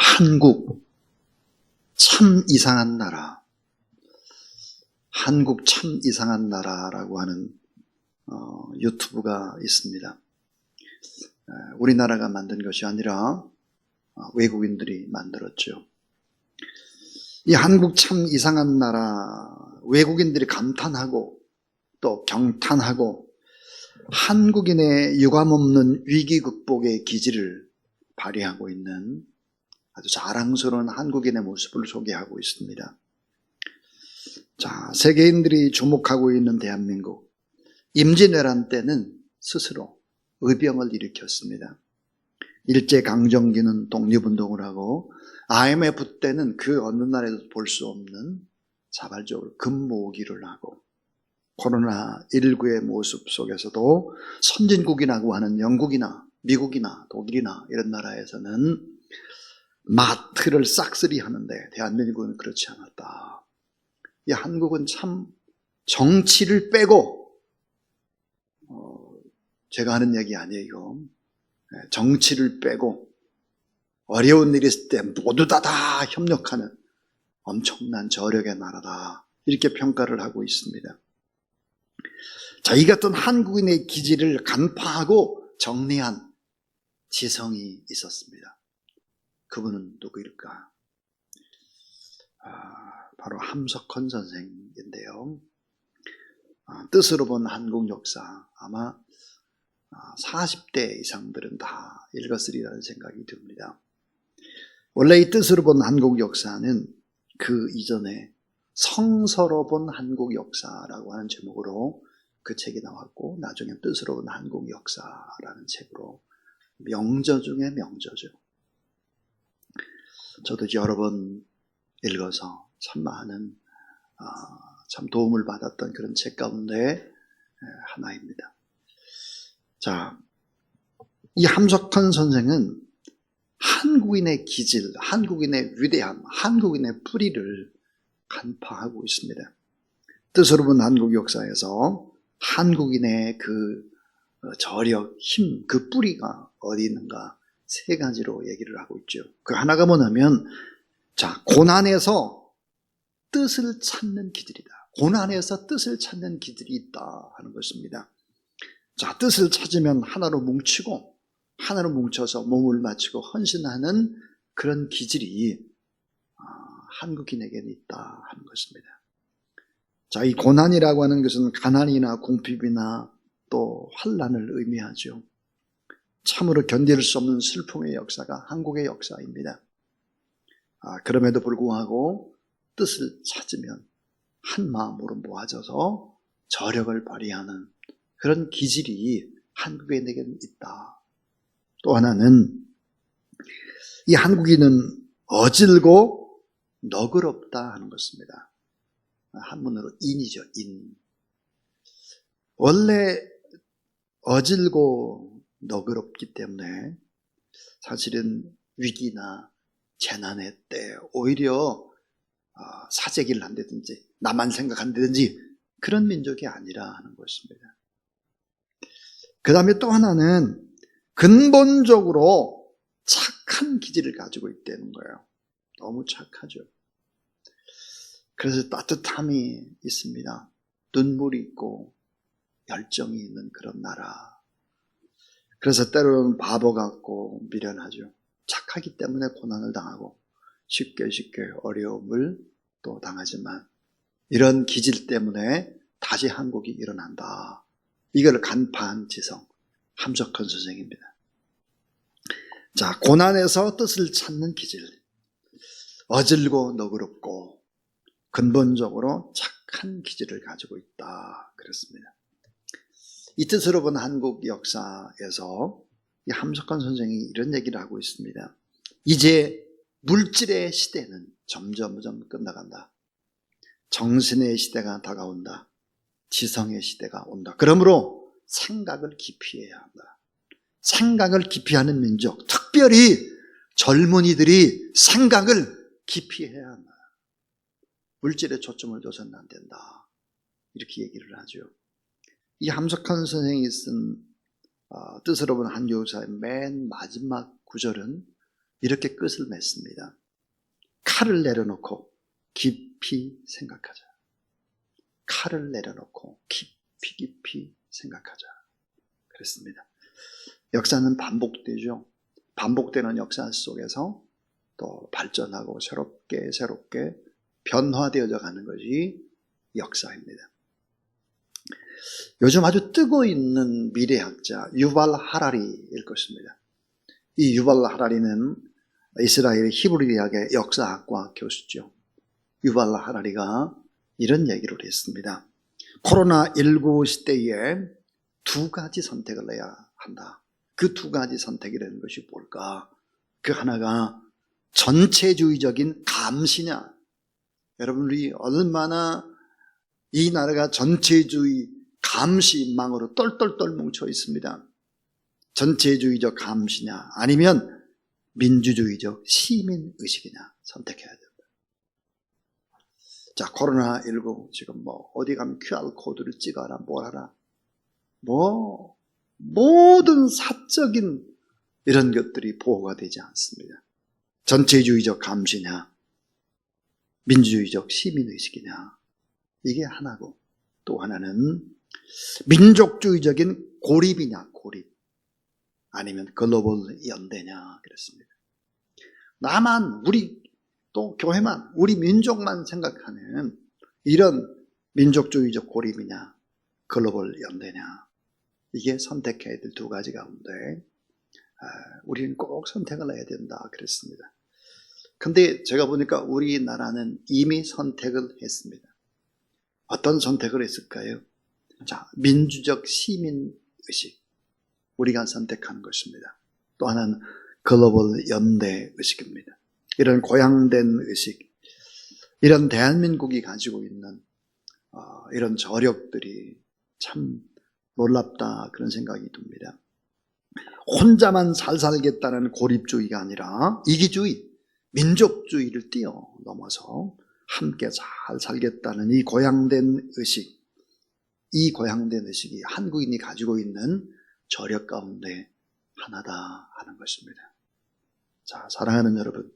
한국 참 이상한 나라, 한국 참 이상한 나라라고 하는 유튜브가 있습니다. 우리나라가 만든 것이 아니라 외국인들이 만들었죠. 이 한국 참 이상한 나라, 외국인들이 감탄하고 또 경탄하고 한국인의 유감없는 위기 극복의 기질을 발휘하고 있는 아주 자랑스러운 한국인의 모습을 소개하고 있습니다. 자, 세계인들이 주목하고 있는 대한민국, 임진왜란 때는 스스로 의병을 일으켰습니다. 일제강점기는 독립운동을 하고 IMF 때는 그 어느 나라에도 볼 수 없는 자발적으로 금모으기를 하고 코로나19의 모습 속에서도 선진국이라고 하는 영국이나 미국이나 독일이나 이런 나라에서는 마트를 싹쓸이 하는데 대한민국은 그렇지 않았다. 이 한국은 참 정치를 빼고 제가 하는 얘기 아니에요. 정치를 빼고 어려운 일이 있을 때 모두 다 협력하는 엄청난 저력의 나라다. 이렇게 평가를 하고 있습니다. 자, 이 같은 한국인의 기질을 간파하고 정리한 지성이 있었습니다. 그분은 누구일까? 바로 함석헌 선생인데요. 뜻으로 본 한국 역사, 아마 40대 이상들은 다 읽었으리라는 생각이 듭니다. 원래 이 뜻으로 본 한국 역사는 그 이전에 성서로 본 한국 역사라고 하는 제목으로 그 책이 나왔고, 나중에 뜻으로 본 한국 역사라는 책으로 명저 중에 명저죠. 저도 여러 번 읽어서 참 많은 참 도움을 받았던 그런 책 가운데 하나입니다. 자, 이 함석헌 선생은 한국인의 기질, 한국인의 위대함, 한국인의 뿌리를 간파하고 있습니다. 뜻으로 본 한국 역사에서 한국인의 그 저력, 힘, 그 뿌리가 어디 있는가 세 가지로 얘기를 하고 있죠. 그 하나가 뭐냐면, 자, 고난에서 뜻을 찾는 기질이다. 고난에서 뜻을 찾는 기질이 있다 하는 것입니다. 자, 뜻을 찾으면 하나로 뭉치고 하나로 뭉쳐서 몸을 바치고 헌신하는 그런 기질이 한국인에게는 있다 하는 것입니다. 자, 이 고난이라고 하는 것은 가난이나 궁핍이나 또 환난을 의미하죠. 참으로 견딜 수 없는 슬픔의 역사가 한국의 역사입니다. 그럼에도 불구하고 뜻을 찾으면 한 마음으로 모아져서 저력을 발휘하는 그런 기질이 한국인에게는 있다. 또 하나는 이 한국인은 어질고 너그럽다 하는 것입니다. 한문으로 인이죠, 인. 원래 어질고 너그럽기 때문에 사실은 위기나 재난의 때 오히려 사재기를 한다든지 나만 생각한다든지 그런 민족이 아니라 하는 것입니다. 그 다음에 또 하나는 근본적으로 착한 기질을 가지고 있다는 거예요. 너무 착하죠. 그래서 따뜻함이 있습니다. 눈물이 있고 열정이 있는 그런 나라. 그래서 때로는 바보 같고 미련하죠. 착하기 때문에 고난을 당하고 쉽게 어려움을 또 당하지만 이런 기질 때문에 다시 한국이 일어난다. 이걸 간파한 지성, 함석헌 선생입니다. 자, 고난에서 뜻을 찾는 기질, 어질고 너그럽고 근본적으로 착한 기질을 가지고 있다. 그렇습니다. 이 뜻으로 본 한국 역사에서 이 함석헌 선생이 이런 얘기를 하고 있습니다. 이제 물질의 시대는 점점 끝나간다. 정신의 시대가 다가온다. 지성의 시대가 온다. 그러므로 생각을 깊이 해야 한다. 생각을 깊이 하는 민족, 특별히 젊은이들이 생각을 깊이 해야 한다. 물질에 초점을 둬서는 안 된다. 이렇게 얘기를 하죠. 이 함석헌 선생이 쓴 뜻으로 본 한국 역사의 맨 마지막 구절은 이렇게 끝을 맺습니다. 칼을 내려놓고 깊이 생각하자. 칼을 내려놓고 깊이 생각하자. 그랬습니다. 역사는 반복되죠. 반복되는 역사 속에서 또 발전하고 새롭게 변화되어져 가는 것이 역사입니다. 요즘 아주 뜨고 있는 미래학자 유발 하라리일 것입니다. 이 유발 하라리는 이스라엘 히브리 대학의 역사학과 교수죠. 유발 하라리가 이런 얘기를 했습니다. 코로나19 시대에 두 가지 선택을 해야 한다. 그 두 가지 선택이라는 것이 뭘까? 그 하나가 전체주의적인 감시냐. 여러분들이 얼마나 이 나라가 전체주의 감시망으로 똘똘똘 뭉쳐 있습니다. 전체주의적 감시냐 아니면 민주주의적 시민의식이냐 선택해야 된다. 자, 코로나19 지금 어디 가면 QR코드를 찍어라 뭐하라 모든 사적인 이런 것들이 보호가 되지 않습니다. 전체주의적 감시냐 민주주의적 시민의식이냐 이게 하나고 또 하나는 민족주의적인 고립이냐 고립 아니면 글로벌 연대냐 그랬습니다. 나만 우리 또 교회만 우리 민족만 생각하는 이런 민족주의적 고립이냐 글로벌 연대냐 이게 선택해야 될 두 가지 가운데 우리는 꼭 선택을 해야 된다 그랬습니다. 근데 제가 보니까 우리나라는 이미 선택을 했습니다. 어떤 선택을 했을까요? 자, 민주적 시민의식 우리가 선택하는 것입니다. 또 하나는 글로벌 연대 의식입니다. 이런 고양된 의식, 이런 대한민국이 가지고 있는 이런 저력들이 참 놀랍다 그런 생각이 듭니다. 혼자만 잘 살겠다는 고립주의가 아니라 이기주의, 민족주의를 뛰어넘어서 함께 잘 살겠다는 이 고양된 의식, 이 고양된 의식이 한국인이 가지고 있는 저력 가운데 하나다 하는 것입니다. 자, 사랑하는 여러분,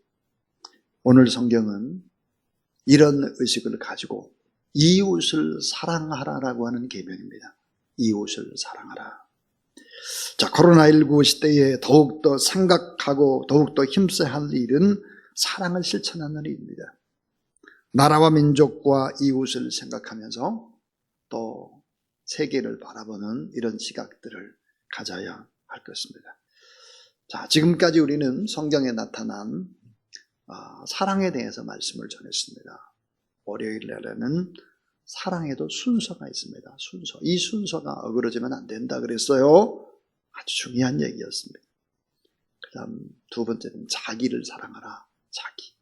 오늘 성경은 이런 의식을 가지고 이웃을 사랑하라라고 하는 계명입니다. 이웃을 사랑하라. 자, 코로나19 시대에 더욱더 생각하고 더욱더 힘써야 할 일은 사랑을 실천하는 일입니다. 나라와 민족과 이웃을 생각하면서 또 세계를 바라보는 이런 시각들을 가져야 할 것입니다. 자, 지금까지 우리는 성경에 나타난 사랑에 대해서 말씀을 전했습니다. 월요일 날에는 사랑에도 순서가 있습니다. 순서. 이 순서가 어그러지면 안 된다 그랬어요. 아주 중요한 얘기였습니다. 그 다음 두 번째는 자기를 사랑하라. 자기.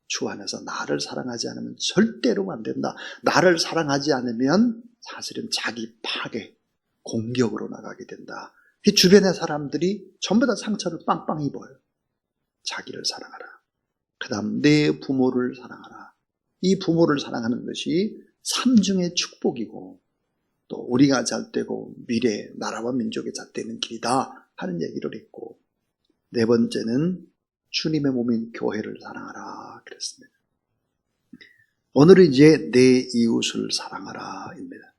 주 안에서 나를 사랑하지 않으면 절대로 안 된다. 나를 사랑하지 않으면 사실은 자기 파괴, 공격으로 나가게 된다. 이 주변의 사람들이 전부 다 상처를 빵빵 입어요. 자기를 사랑하라. 그 다음 내 부모를 사랑하라. 이 부모를 사랑하는 것이 삼중의 축복이고 또 우리가 잣되고 미래 나라와 민족이 잣되는 길이다 하는 얘기를 했고, 네 번째는 주님의 몸인 교회를 사랑하라 그랬습니다. 오늘은 이제 내 이웃을 사랑하라입니다.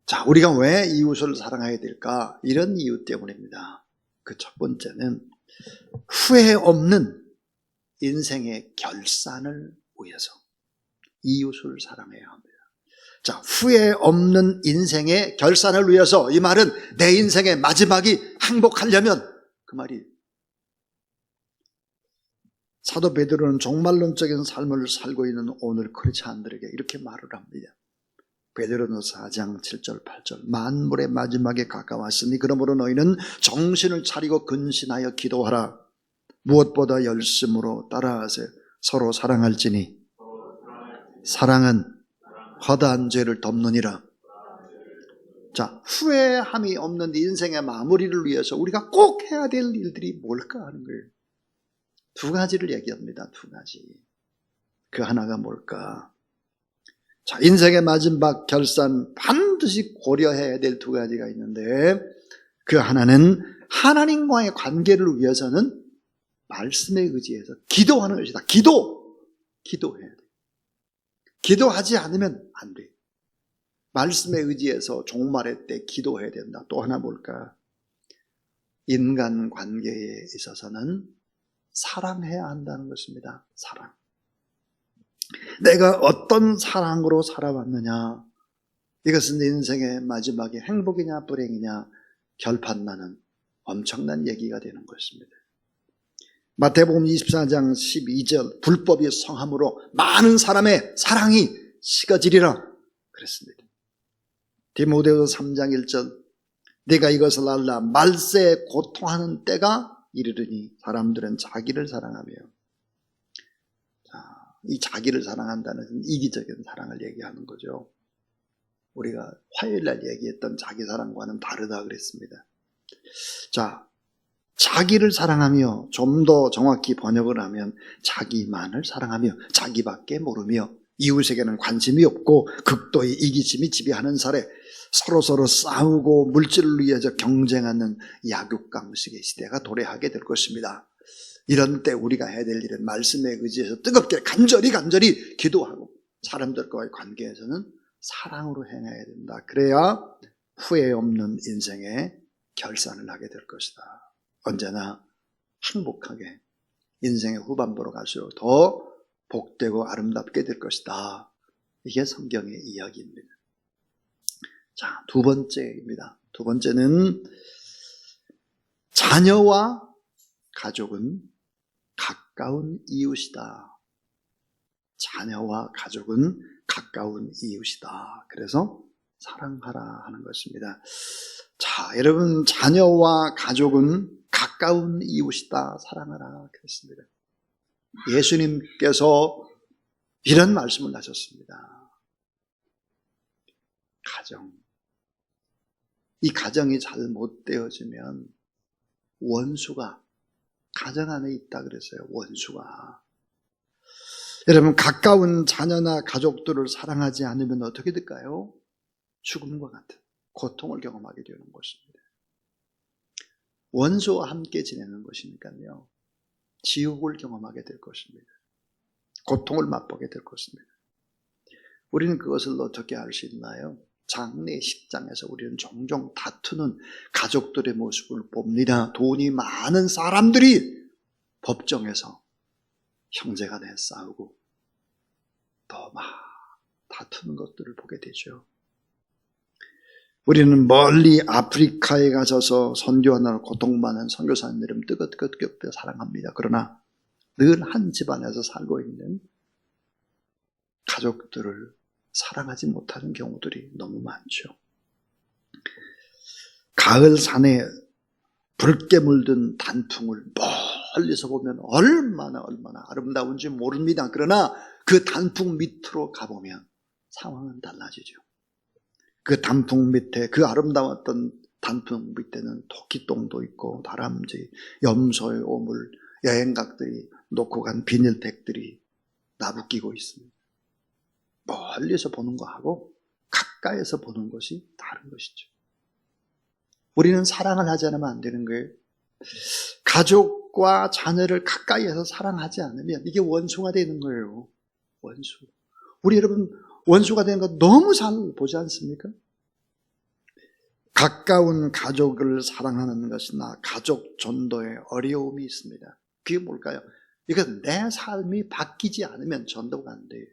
자, 우리가 왜 이웃을 사랑해야 될까? 이런 이유 때문입니다. 그 첫 번째는 후회 없는 인생의 결산을 위해서 이웃을 사랑해야 합니다. 자, 후회 없는 인생의 결산을 위해서, 이 말은 내 인생의 마지막이 행복하려면, 그 말이 사도 베드로는 종말론적인 삶을 살고 있는 오늘 크리스찬들에게 이렇게 말을 합니다. 베드로전서 4장 7절 8절 만물의 마지막에 가까웠으니 그러므로 너희는 정신을 차리고 근신하여 기도하라. 무엇보다 열심으로 따라하세요. 서로 사랑할지니 사랑은 허다한 죄를 덮느니라. 자, 후회함이 없는 인생의 마무리를 위해서 우리가 꼭 해야 될 일들이 뭘까 하는 거예요. 두 가지를 얘기합니다. 두 가지. 그 하나가 뭘까? 자, 인생의 마지막 결산 반드시 고려해야 될 두 가지가 있는데, 그 하나는 하나님과의 관계를 위해서는 말씀에 의지해서 기도하는 것이다. 기도해야 돼. 기도하지 않으면 안 돼. 말씀에 의지해서 종말의 때 기도해야 된다. 또 하나 뭘까? 인간 관계에 있어서는 사랑해야 한다는 것입니다. 사랑. 내가 어떤 사랑으로 살아왔느냐, 이것은 인생의 마지막에 행복이냐 불행이냐 결판나는 엄청난 얘기가 되는 것입니다. 마태복음 24장 12절, 불법이 성함으로 많은 사람의 사랑이 식어지리라 그랬습니다. 디모데후서 3장 1절, 네가 이것을 알라, 말세에 고통하는 때가 이르르니 사람들은 자기를 사랑하며. 이 자기를 사랑한다는 것은 이기적인 사랑을 얘기하는 거죠. 우리가 화요일날 얘기했던 자기 사랑과는 다르다 그랬습니다. 자, 자기를 사랑하며, 좀 더 정확히 번역을 하면 자기만을 사랑하며 자기밖에 모르며 이웃에게는 관심이 없고 극도의 이기심이 지배하는 사례, 서로서로 싸우고 물질을 위해서 경쟁하는 약육강식의 시대가 도래하게 될 것입니다. 이런 때 우리가 해야 될 일은 말씀에 의지해서 뜨겁게 간절히 기도하고 사람들과의 관계에서는 사랑으로 행해야 된다. 그래야 후회 없는 인생의 결산을 하게 될 것이다. 언제나 행복하게 인생의 후반부로 갈수록 더 복되고 아름답게 될 것이다. 이게 성경의 이야기입니다. 자, 두 번째입니다. 두 번째는 자녀와 가족은 가까운 이웃이다. 자녀와 가족은 가까운 이웃이다. 그래서 사랑하라 하는 것입니다. 자, 여러분, 자녀와 가족은 가까운 이웃이다. 사랑하라 그랬습니다. 예수님께서 이런 말씀을 하셨습니다. 가정. 이 가정이 잘못되어지면 원수가 가정 안에 있다 그랬어요. 원수가. 여러분, 가까운 자녀나 가족들을 사랑하지 않으면 어떻게 될까요? 죽음과 같은 고통을 경험하게 되는 것입니다. 원수와 함께 지내는 것이니까요, 지옥을 경험하게 될 것입니다. 고통을 맛보게 될 것입니다. 우리는 그것을 어떻게 알 수 있나요? 장례식장에서 우리는 종종 다투는 가족들의 모습을 봅니다. 돈이 많은 사람들이 법정에서 형제간에 싸우고 또 막 다투는 것들을 보게 되죠. 우리는 멀리 아프리카에 가셔서 선교하느라 고통받는 선교사님들은 뜨겁게 사랑합니다. 그러나 늘 한 집안에서 살고 있는 가족들을 사랑하지 못하는 경우들이 너무 많죠. 가을 산에 붉게 물든 단풍을 멀리서 보면 얼마나 아름다운지 모릅니다. 그러나 그 단풍 밑으로 가보면 상황은 달라지죠. 그 단풍 밑에, 그 아름다웠던 단풍 밑에는 토끼똥도 있고 다람쥐, 염소의 오물, 여행객들이 놓고 간 비닐팩들이 나부끼고 있습니다. 멀리서 보는 거하고 가까이서 보는 것이 다른 것이죠. 우리는 사랑을 하지 않으면 안 되는 거예요. 가족과 자녀를 가까이에서 사랑하지 않으면 이게 원수가 되는 거예요. 원수. 우리 여러분, 원수가 되는 거 너무 잘 보지 않습니까? 가까운 가족을 사랑하는 것이나 가족 전도에 어려움이 있습니다. 그게 뭘까요? 이건 내 삶이 바뀌지 않으면 전도가 안 돼요.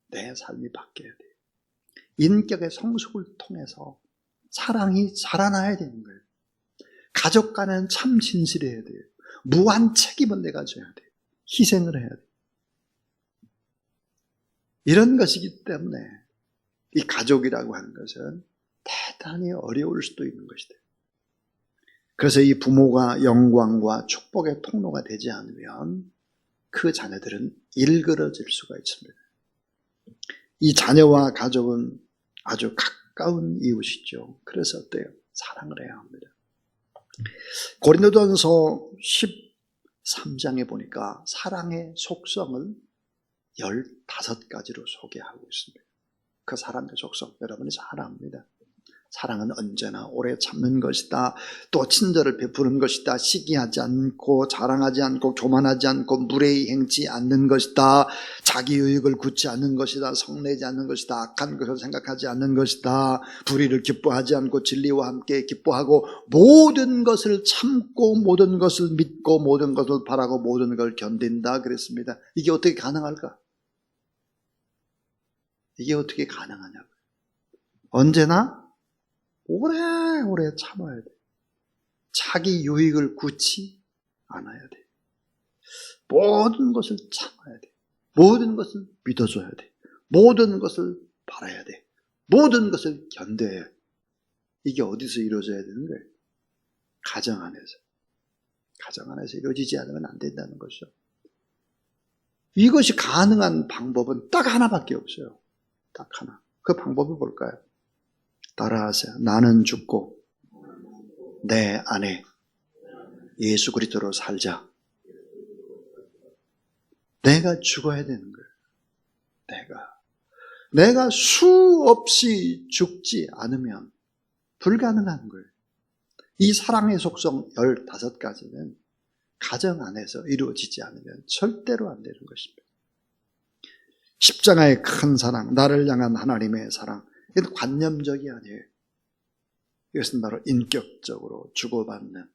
내 삶이 바뀌어야 돼요. 인격의 성숙을 통해서 사랑이 자라나야 되는 거예요. 가족 간에는 참 진실해야 돼요. 무한 책임을 내가 져야 돼요. 희생을 해야 돼요. 이런 것이기 때문에 이 가족이라고 하는 것은 대단히 어려울 수도 있는 것이다. 그래서 이 부모가 영광과 축복의 통로가 되지 않으면 그 자녀들은 일그러질 수가 있습니다. 이 자녀와 가족은 아주 가까운 이웃이죠. 그래서 어때요? 사랑을 해야 합니다. 고린도전서 13장에 보니까 사랑의 속성을 15가지로 소개하고 있습니다. 그 사랑의 속성 여러분이 잘 압니다. 사랑은 언제나 오래 참는 것이다. 또 친절을 베푸는 것이다. 시기하지 않고 자랑하지 않고 교만하지 않고 무례히 행치 않는 것이다. 자기 유익을 굳지 않는 것이다. 성내지 않는 것이다. 악한 것을 생각하지 않는 것이다. 불의를 기뻐하지 않고 진리와 함께 기뻐하고 모든 것을 참고 모든 것을 믿고 모든 것을 바라고 모든 걸 견딘다 그랬습니다. 이게 어떻게 가능할까? 이게 어떻게 가능하냐고요. 언제나 오래오래 참아야 돼. 자기 유익을 굳지 않아야 돼. 모든 것을 참아야 돼. 모든 것을 믿어줘야 돼. 모든 것을 바라야 돼. 모든 것을 견뎌야 돼. 이게 어디서 이루어져야 되는 거예요? 가정 안에서. 가정 안에서 이루어지지 않으면 안 된다는 것이죠. 이것이 가능한 방법은 딱 하나밖에 없어요. 딱 하나. 그 방법이 뭘까요? 따라하세요. 나는 죽고 내 안에 예수 그리스도로 살자. 내가 죽어야 되는 거예요. 내가 수없이 죽지 않으면 불가능한 거예요. 이 사랑의 속성 15가지는 가정 안에서 이루어지지 않으면 절대로 안 되는 것입니다. 십자가의 큰 사랑, 나를 향한 하나님의 사랑, 이건 관념적이 아니에요. 이것은 바로 인격적으로 주고받는,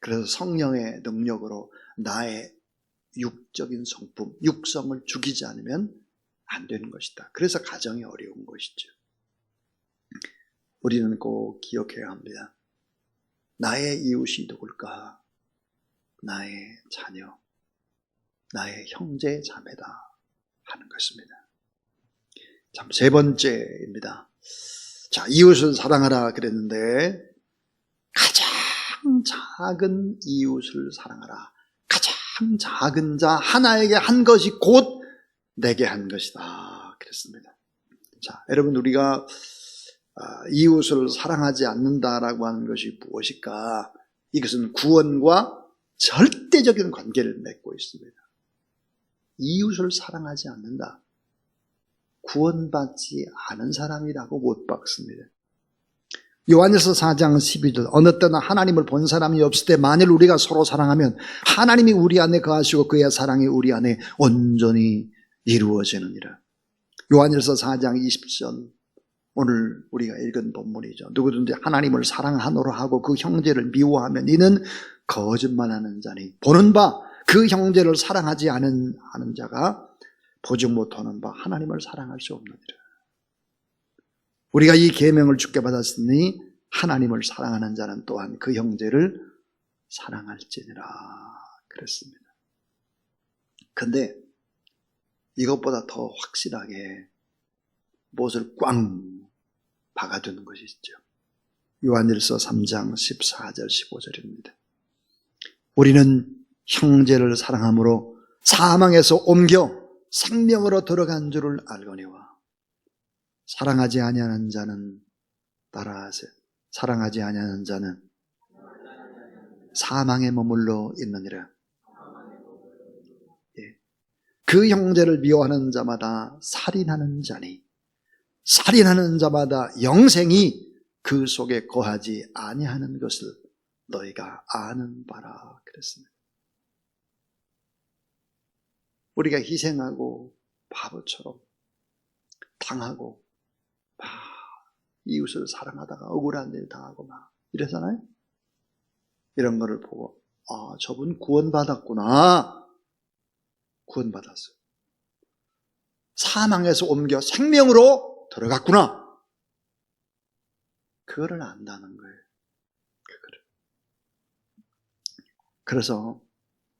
그래서 성령의 능력으로 나의 육적인 성품, 육성을 죽이지 않으면 안 되는 것이다. 그래서 가정이 어려운 것이죠. 우리는 꼭 기억해야 합니다. 나의 이웃이 누굴까? 나의 자녀, 나의 형제 자매다 하는 것입니다. 참, 3번째입니다. 자, 이웃을 사랑하라 그랬는데 가장 작은 이웃을 사랑하라. 가장 작은 자 하나에게 한 것이 곧 내게 한 것이다 그랬습니다. 자, 여러분, 우리가 이웃을 사랑하지 않는다라고 하는 것이 무엇일까? 이것은 구원과 절대적인 관계를 맺고 있습니다. 이웃을 사랑하지 않는다. 구원받지 않은 사람이라고 못 박습니다. 요한일서 4장 12절, 어느 때나 하나님을 본 사람이 없을 때 만일 우리가 서로 사랑하면 하나님이 우리 안에 거하시고 그의 사랑이 우리 안에 온전히 이루어지느니라. 요한일서 4장 20절, 오늘 우리가 읽은 본문이죠. 누구든지 하나님을 사랑하노라 하고 그 형제를 미워하면 이는 거짓말하는 자니 보는 바 그 형제를 사랑하지 않은 자가 보지 못하는 바 하나님을 사랑할 수 없느니라. 우리가 이 계명을 주께 받았으니 하나님을 사랑하는 자는 또한 그 형제를 사랑할지니라 그랬습니다. 근데 이것보다 더 확실하게 못을 꽝 박아두는 것이 있죠. 요한일서 3장 14절 15절입니다. 우리는 형제를 사랑함으로 사망에서 옮겨 생명으로 들어간 줄을 알거니와 사랑하지 아니하는 자는, 따라하세요, 사랑하지 아니하는 자는 사망에 머물러 있느니라. 예. 그 형제를 미워하는 자마다 살인하는 자니 살인하는 자마다 영생이 그 속에 거하지 아니하는 것을 너희가 아는 바라 그랬습니다. 우리가 희생하고 바보처럼 당하고 막 이웃을 사랑하다가 억울한 일 당하고 막 이러잖아요. 이런 거를 보고 저분 구원받았구나. 구원받았어. 사망에서 옮겨 생명으로 들어갔구나. 그거를 안다는 거예요. 그거를. 그래서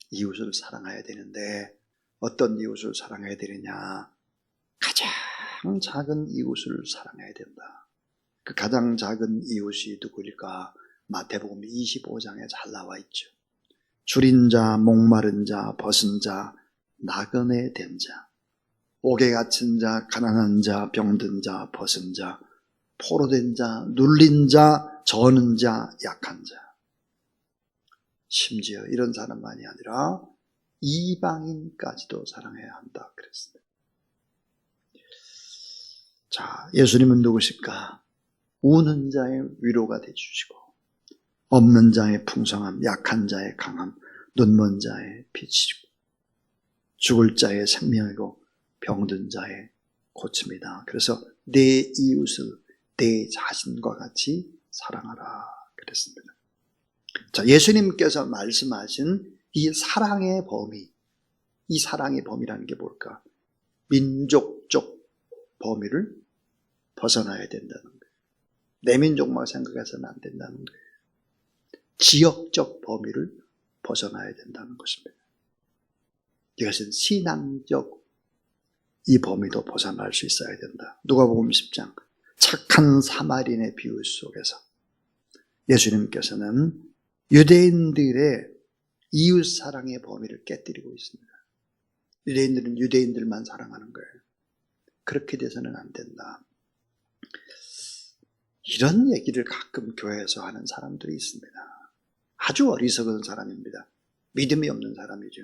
이웃을 사랑해야 되는데 어떤 이웃을 사랑해야 되느냐? 가장 작은 이웃을 사랑해야 된다. 그 가장 작은 이웃이 누구일까? 마태복음 25장에 잘 나와 있죠. 줄인 자, 목마른 자, 벗은 자, 나그네 된 자, 옥에 갇힌 자, 가난한 자, 병든 자, 벗은 자, 포로된 자, 눌린 자, 저는 자, 약한 자. 심지어 이런 사람만이 아니라 이방인까지도 사랑해야 한다 그랬습니다. 자, 예수님은 누구실까? 우는 자의 위로가 되주시고 없는 자의 풍성함, 약한 자의 강함, 눈먼 자의 빛이고 죽을 자의 생명이고 병든 자의 고침이다. 그래서 내 이웃을 내 자신과 같이 사랑하라 그랬습니다. 자, 예수님께서 말씀하신 이 사랑의 범위, 이 사랑의 범위라는 게 뭘까? 민족적 범위를 벗어나야 된다는 거예요. 내 민족만 생각해서는 안 된다는 거예요. 지역적 범위를 벗어나야 된다는 것입니다. 이것은 신앙적 이 범위도 벗어날 수 있어야 된다. 누가복음 10장 착한 사마리인의 비유 속에서 예수님께서는 유대인들의 이웃사랑의 범위를 깨뜨리고 있습니다. 유대인들은 유대인들만 사랑하는 거예요. 그렇게 돼서는 안 된다. 이런 얘기를 가끔 교회에서 하는 사람들이 있습니다. 아주 어리석은 사람입니다. 믿음이 없는 사람이죠.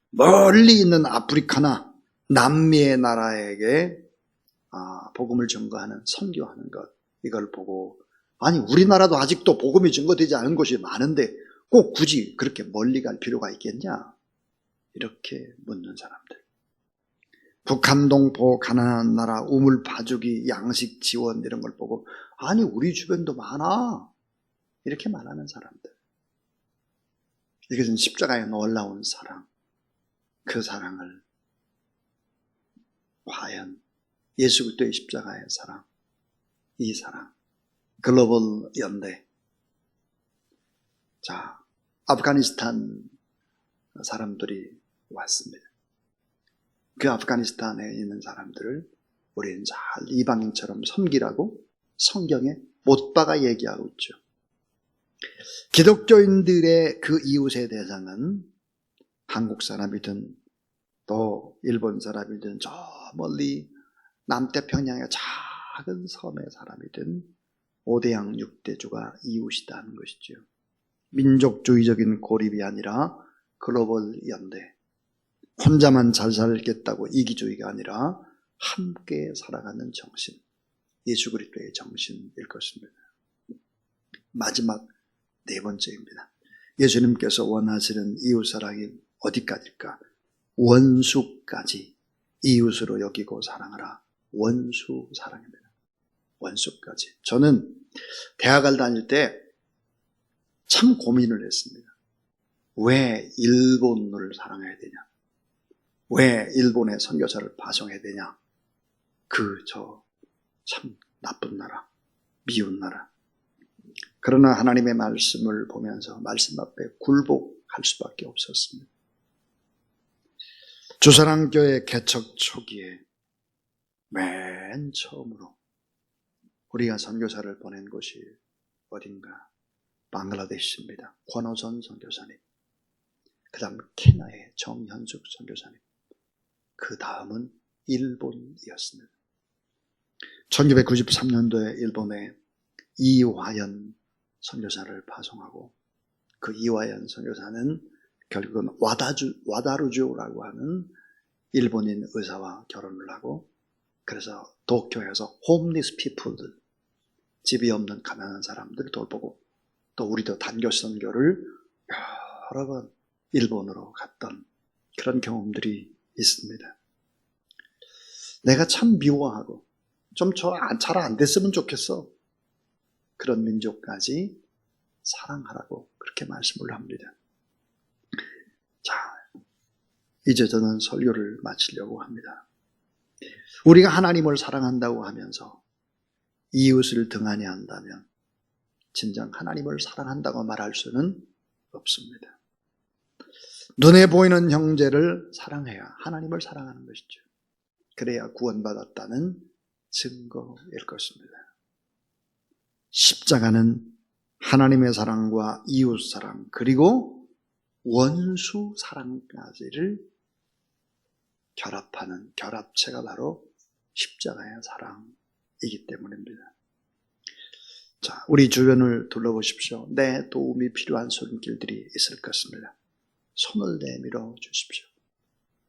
멀리 있는 아프리카나 남미의 나라에게 복음을 전거하는, 선교하는 것, 이걸 보고 아니 우리나라도 아직도 복음이 전거되지 않은 곳이 많은데 꼭 굳이 그렇게 멀리 갈 필요가 있겠냐? 이렇게 묻는 사람들. 북한 동포, 가난한 나라, 우물 파주기, 양식 지원 이런 걸 보고 아니 우리 주변도 많아 이렇게 말하는 사람들. 이것은 십자가의 놀라운 사랑, 그 사랑을 과연 예수 그리스도의 십자가의 사랑, 이 사랑, 글로벌 연대. 자, 아프가니스탄 사람들이 왔습니다. 그 아프가니스탄에 있는 사람들을 우리는 잘 이방인처럼 섬기라고 성경에 못 박아 얘기하고 있죠. 기독교인들의 그 이웃의 대상은 한국 사람이든 또 일본 사람이든 저 멀리 남태평양의 작은 섬의 사람이든 5대양 6대주가 이웃이다는 것이죠. 민족주의적인 고립이 아니라 글로벌 연대, 혼자만 잘 살겠다고 이기주의가 아니라 함께 살아가는 정신, 예수 그리스도의 정신일 것입니다. 마지막 네 번째입니다. 예수님께서 원하시는 이웃사랑이 어디까지일까? 원수까지 이웃으로 여기고 사랑하라. 원수 사랑입니다. 원수까지. 저는 대학을 다닐 때 참 고민을 했습니다. 왜 일본을 사랑해야 되냐? 왜 일본에 선교사를 파송해야 되냐? 참 나쁜 나라, 미운 나라. 그러나 하나님의 말씀을 보면서 말씀 앞에 굴복할 수밖에 없었습니다. 주사랑교회 개척 초기에 맨 처음으로 우리가 선교사를 보낸 곳이 어딘가? 방글라데시입니다. 권호선 선교사님, 그 다음 케냐의 정현숙 선교사님, 그 다음은 일본이었습니다. 1993년도에 일본에 이화연 선교사를 파송하고 그 이화연 선교사는 결국은 와다루주라고 하는 일본인 의사와 결혼을 하고 그래서 도쿄에서 홈리스 피플들, 집이 없는 가난한 사람들을 돌보고 또 우리도 단교 선교를 여러 번 일본으로 갔던 그런 경험들이 있습니다. 내가 참 미워하고 좀 잘 안 됐으면 좋겠어. 그런 민족까지 사랑하라고 그렇게 말씀을 합니다. 자, 이제 저는 설교를 마치려고 합니다. 우리가 하나님을 사랑한다고 하면서 이웃을 등한히 한다면 진정 하나님을 사랑한다고 말할 수는 없습니다. 눈에 보이는 형제를 사랑해야 하나님을 사랑하는 것이죠. 그래야 구원받았다는 증거일 것입니다. 십자가는 하나님의 사랑과 이웃 사랑 그리고 원수 사랑까지를 결합하는 결합체가 바로 십자가의 사랑이기 때문입니다. 자, 우리 주변을 둘러보십시오. 내 도움이 필요한 손길들이 있을 것입니다. 손을 내밀어 주십시오.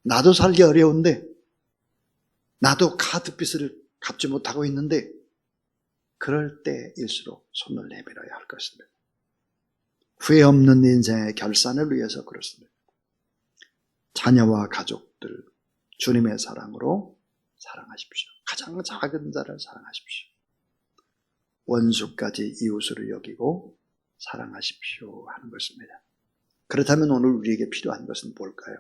나도 살기 어려운데 나도 카드빚을 갚지 못하고 있는데 그럴 때일수록 손을 내밀어야 할 것입니다. 후회 없는 인생의 결산을 위해서 그렇습니다. 자녀와 가족들 주님의 사랑으로 사랑하십시오. 가장 작은 자를 사랑하십시오. 원수까지 이웃으로 여기고 사랑하십시오 하는 것입니다. 그렇다면 오늘 우리에게 필요한 것은 뭘까요?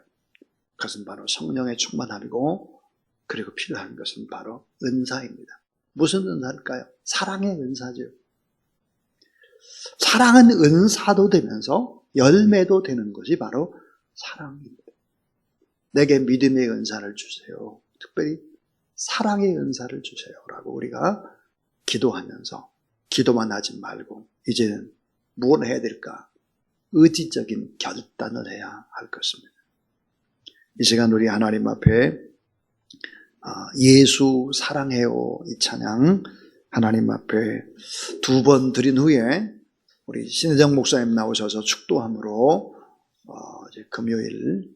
그것은 바로 성령의 충만함이고, 그리고 필요한 것은 바로 은사입니다. 무슨 은사일까요? 사랑의 은사죠. 사랑은 은사도 되면서 열매도 되는 것이 바로 사랑입니다. 내게 믿음의 은사를 주세요. 특별히 사랑의 은사를 주세요 라고 우리가 기도하면서, 기도만 하지 말고 이제는 무엇을 해야 될까? 의지적인 결단을 해야 할 것입니다. 이 시간 우리 하나님 앞에 예수 사랑해요 이 찬양 하나님 앞에 2번 드린 후에 우리 신혜정 목사님 나오셔서 축도함으로 이제 금요일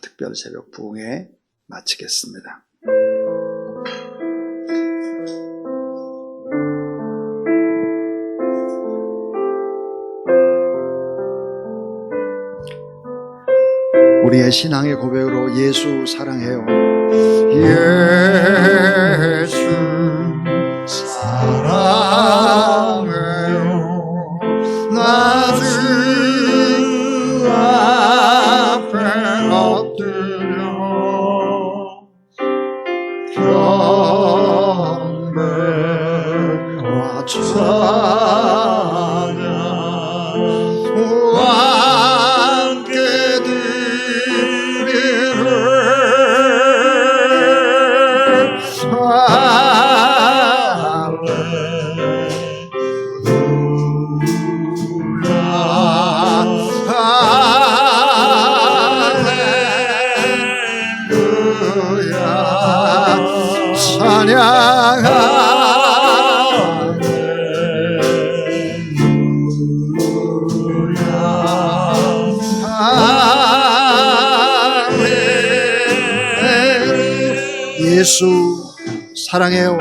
특별 새벽 부흥회 마치겠습니다. 우리의 신앙의 고백으로 예수 사랑해요. 예수 사랑해요. 나 주 앞에 엎드려 경배와 찬양 함께 드리를 예수 사랑해요.